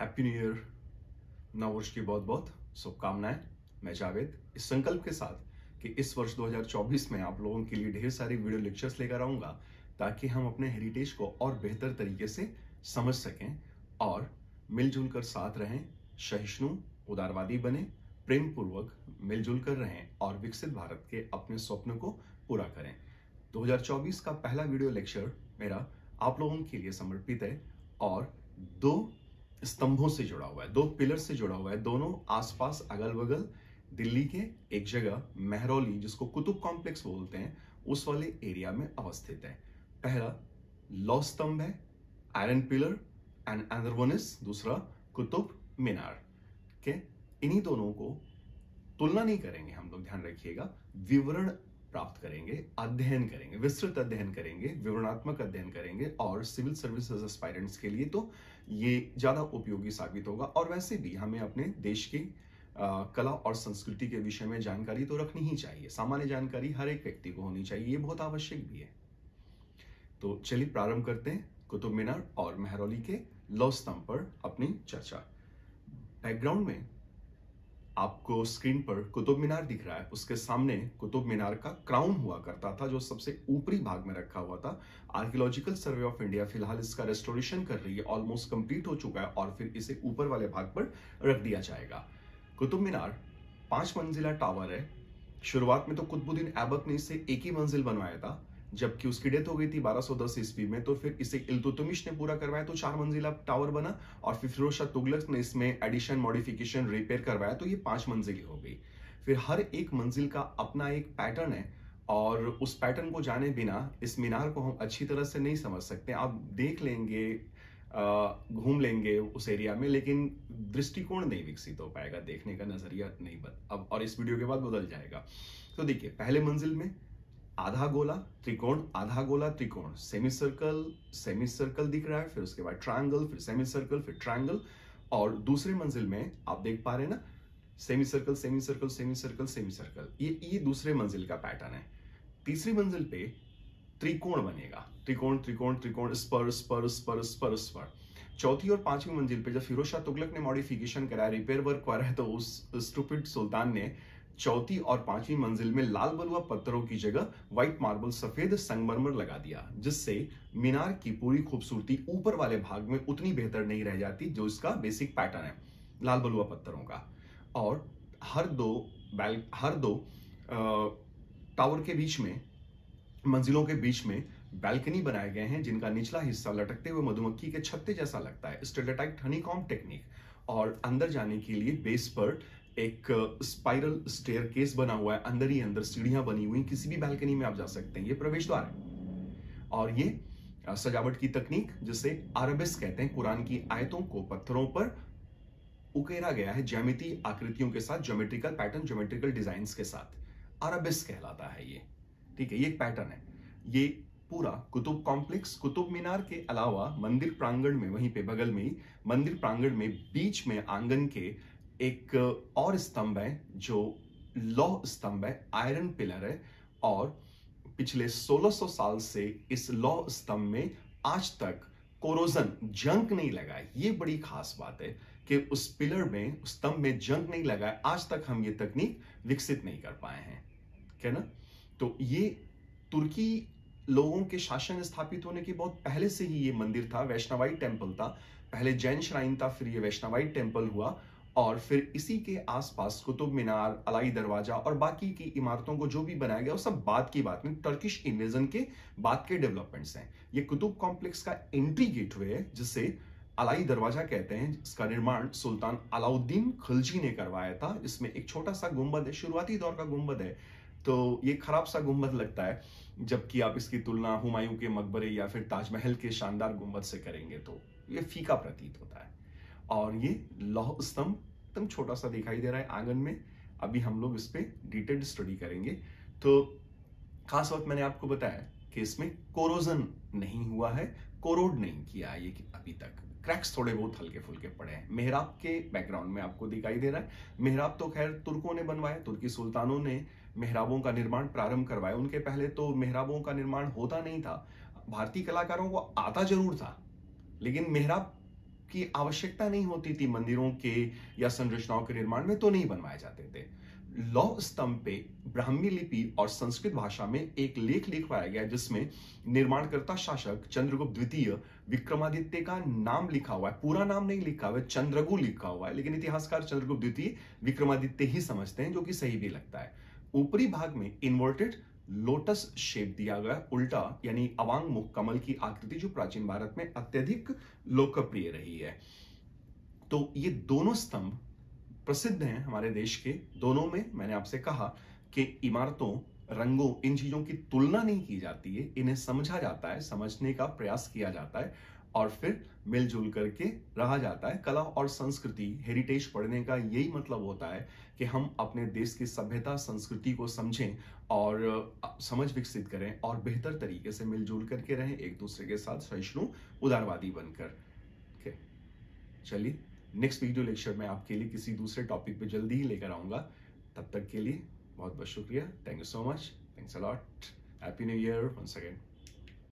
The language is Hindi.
Happy new year. नववर्ष की बहुत बहुत शुभकामनाएं। मैं जावेद इस संकल्प के साथ कि इस वर्ष 2024 में आप लोगों के लिए ढेर सारी वीडियो लेक्चर्स लेकर आऊंगा ताकि हम अपने हेरिटेज को और बेहतर तरीके से समझ सकें और मिलजुल कर साथ रहें, सहिष्णु उदारवादी बने, प्रेम पूर्वक मिलजुल कर रहें और विकसित भारत के अपने स्वप्न को पूरा करें। 2024 का पहला वीडियो लेक्चर मेरा आप लोगों के लिए समर्पित है और दो स्तंभों से जुड़ा हुआ है, दो पिलर से जुड़ा हुआ है। दोनों आसपास अगल बगल दिल्ली के एक जगह मेहरौली, जिसको कुतुब कॉम्प्लेक्स बोलते हैं, उस वाले एरिया में अवस्थित है। पहला लौह स्तंभ है, iron pillar, and other one is दूसरा कुतुब मीनार के। इन्हीं दोनों को तुलना नहीं करेंगे हम लोग, ध्यान रखिएगा। विवरण प्राप्त करेंगे, अध्ययन करेंगे, विस्तृत अध्ययन करेंगे, विवरणात्मक अध्ययन करेंगे और सिविल सर्विसेज एस्पायरेंट्स के लिए तो ये ज्यादा उपयोगी साबित होगा। और वैसे भी हमें अपने देश की कला और संस्कृति के विषय में जानकारी तो रखनी ही चाहिए। सामान्य जानकारी हर एक व्यक्ति को होनी चाहिए, ये बहुत आवश्यक भी है। तो चलिए प्रारंभ करते हैं कुतुब मीनार और मेहरौली के लौह स्तंभ पर अपनी चर्चा। बैकग्राउंड में आपको स्क्रीन पर कुतुब मीनार दिख रहा है, उसके सामने कुतुब मीनार का क्राउन हुआ करता था जो सबसे ऊपरी भाग में रखा हुआ था। आर्कियोलॉजिकल सर्वे ऑफ इंडिया फिलहाल इसका रेस्टोरेशन कर रही है, ऑलमोस्ट कंप्लीट हो चुका है और फिर इसे ऊपर वाले भाग पर रख दिया जाएगा। कुतुब मीनार 5 मंजिला टावर है। शुरुआत में तो कुतुबुद्दीन ऐबक ने इसे एक ही मंजिल बनवाया था, जबकि उसकी डेथ हो गई थी 1210 ईस्वी में, तो फिर इसे इल्तुतमिश ने पूरा करवाया तो 4 मंजिला टावर बना और फिर फिरोज शाह तुगलक ने इसमें एडिशन, मॉडिफिकेशन, रिपेयर करवाया तो ये 5 मंजिली हो गई। फिर हर एक मंजिल का अपना एक पैटर्न है और उस पैटर्न को जाने बिना इस मीनार को हम अच्छी तरह से नहीं समझ सकते। आप देख लेंगे, घूम लेंगे उस एरिया में, लेकिन दृष्टिकोण नहीं विकसित हो पाएगा, देखने का नजरिया नहीं अब और इस वीडियो के बाद बदल जाएगा। तो देखिए, पहले मंजिल में आधा गोला, त्रिकोण, आधा गोला, त्रिकोण, सेमी सर्कल दिख रहा है, फिर उसके बाद ट्रायंगल, फिर सेमी सर्कल, फिर ट्रायंगल। और दूसरे मंजिल में आप देख पा रहे हैं ना, semi circle, semi circle, semi circle, semi circle, ये दूसरे मंजिल का पैटर्न है। तीसरी मंजिल पे त्रिकोण बनेगा, त्रिकोण, त्रिकोण, त्रिकोण, स्पर, स्पर, स्पर, स्पर, स्पर। चौथी और पांचवी मंजिल पे जब फिरोज शाह तुगलक ने मॉडिफिकेशन कराया, रिपेयर वर्क कराया, तो उस स्टूपिड सुल्तान ने चौथी और पांचवी मंजिल में लाल बलुआ पत्थरों की जगह व्हाइट मार्बल, सफेद संगमरमर लगा दिया, जिससे मीनार की पूरी खूबसूरती ऊपर वाले भाग में उतनी बेहतर नहीं रह जाती जो इसका बेसिक पैटर्न है लाल बलुआ पत्थरों का। और हर दो टावर के बीच में, मंजिलों के बीच में बैल्कनी बनाए गए हैं, जिनका निचला हिस्सा लटकते हुए मधुमक्खी के छत्ते जैसा लगता है, स्टेलेटाइट हनीकॉम्ब टेक्निक। और अंदर जाने के लिए बेस पर एक स्पाइरल स्टेयरकेस बना हुआ है, अंदर ही अंदर सीढ़ियां बनी हुई, किसी भी बैल्कनी में आप जा सकते हैं। ये प्रवेश द्वार है और ये सजावट की तकनीक, जिसे अरबिस्क कहते हैं, कुरान की आयतों को पत्थरों पर उकेरा गया है ज्यामितीय आकृतियों के साथ, ज्योमेट्रिकल पैटर्न, ज्योमेट्रिकल डिजाइन्स के साथ, अरबिस्क कहलाता है ये। ठीक है, ये एक पैटर्न है। ये पूरा कुतुब कॉम्प्लेक्स, कुतुब मीनार के अलावा मंदिर प्रांगण में, वहीं पे बगल में ही मंदिर प्रांगण में बीच में आंगन के एक और स्तंभ है जो लौह स्तंभ है, आयरन पिलर है। और पिछले 1600 साल से इस लौह स्तंभ में आज तक कोरोजन, जंग नहीं लगा है। ये बड़ी खास बात है कि उस पिलर में, उस स्तंभ में जंग नहीं लगा है। आज तक हम ये तकनीक विकसित नहीं कर पाए हैं, क्या ना। तो ये तुर्की लोगों के शासन स्थापित होने के बहुत पहले से ही ये मंदिर था, वैष्णवाइट टेम्पल था। पहले जैन श्राइन था, फिर ये वैष्णवाइट टेम्पल हुआ और फिर इसी के आसपास कुतुब मीनार, अलाई दरवाजा और बाकी की इमारतों को जो भी बनाया गया वो सब बाद की बात में, टर्किश इन्वेजन के बाद के डेवलपमेंट्स हैं। ये कुतुब कॉम्प्लेक्स का एंट्री गेटवे है, जिसे अलाई दरवाजा कहते हैं। इसका निर्माण सुल्तान अलाउद्दीन खिलजी ने करवाया था। इसमें एक छोटा सा गुंबद है, शुरुआती दौर का गुंबद है, तो ये खराब सा गुंबद लगता है, जबकि आप इसकी तुलना हुमायूं के मकबरे या फिर ताजमहल के शानदार गुंबद से करेंगे तो ये फीका प्रतीत होता है। और ये लौह स्तंभ एकदम छोटा सा दिखाई दे रहा है आंगन में। अभी हम लोग इस पे डिटेल्ड स्टडी करेंगे। तो खास बात मैंने आपको बताया कि इसमें कोरोजन नहीं हुआ है, कोरोड नहीं किया है ये अभी तक। क्रैक्स थोड़े बहुत हल्के फुल्के पड़े हैं। मेहराब के बैकग्राउंड में आपको दिखाई दे रहा है। मेहराब तो खैर तुर्कों ने बनवाया, तुर्की सुल्तानों ने मेहराबों का निर्माण प्रारंभ करवाया। उनके पहले तो मेहराबों का निर्माण होता नहीं था। भारतीय कलाकारों को आता जरूर था, लेकिन मेहराब की आवश्यकता नहीं होती थी मंदिरों के या संरचनाओं के निर्माण में, तो नहीं बनवाए जाते थे। लौह स्तंभ पे ब्राह्मी लिपि और संस्कृत भाषा में एक लेख लिखवाया गया जिसमें निर्माणकर्ता शासक चंद्रगुप्त द्वितीय विक्रमादित्य का नाम लिखा हुआ है। पूरा नाम नहीं लिखा हुआ है, चंद्रगु लिखा हुआ है, लेकिन इतिहासकार चंद्रगुप्त द्वितीय विक्रमादित्य ही समझते हैं, जो कि सही भी लगता है। ऊपरी भाग में इन्वर्टेड लोटस शेप दिया गया, उल्टा यानी अवांग मुख कमल की आकृति, जो प्राचीन भारत में अत्यधिक लोकप्रिय रही है। तो ये दोनों स्तंभ प्रसिद्ध हैं हमारे देश के। दोनों में मैंने आपसे कहा कि इमारतों, रंगों, इन चीजों की तुलना नहीं की जाती है, इन्हें समझा जाता है, समझने का प्रयास किया जाता है और फिर मिलजुल करके रहा जाता है। कला और संस्कृति, हेरिटेज पढ़ने का यही मतलब होता है कि हम अपने देश की सभ्यता, संस्कृति को समझें और समझ विकसित करें और बेहतर तरीके से मिलजुल करके रहें, एक दूसरे के साथ सहिष्णु, उदारवादी बनकर। चलिए, नेक्स्ट वीडियो लेक्चर में आपके लिए किसी दूसरे टॉपिक पे जल्दी ही लेकर आऊंगा। तब तक के लिए बहुत बहुत शुक्रिया। Thank you so much. Thanks a lot. Happy new year once again.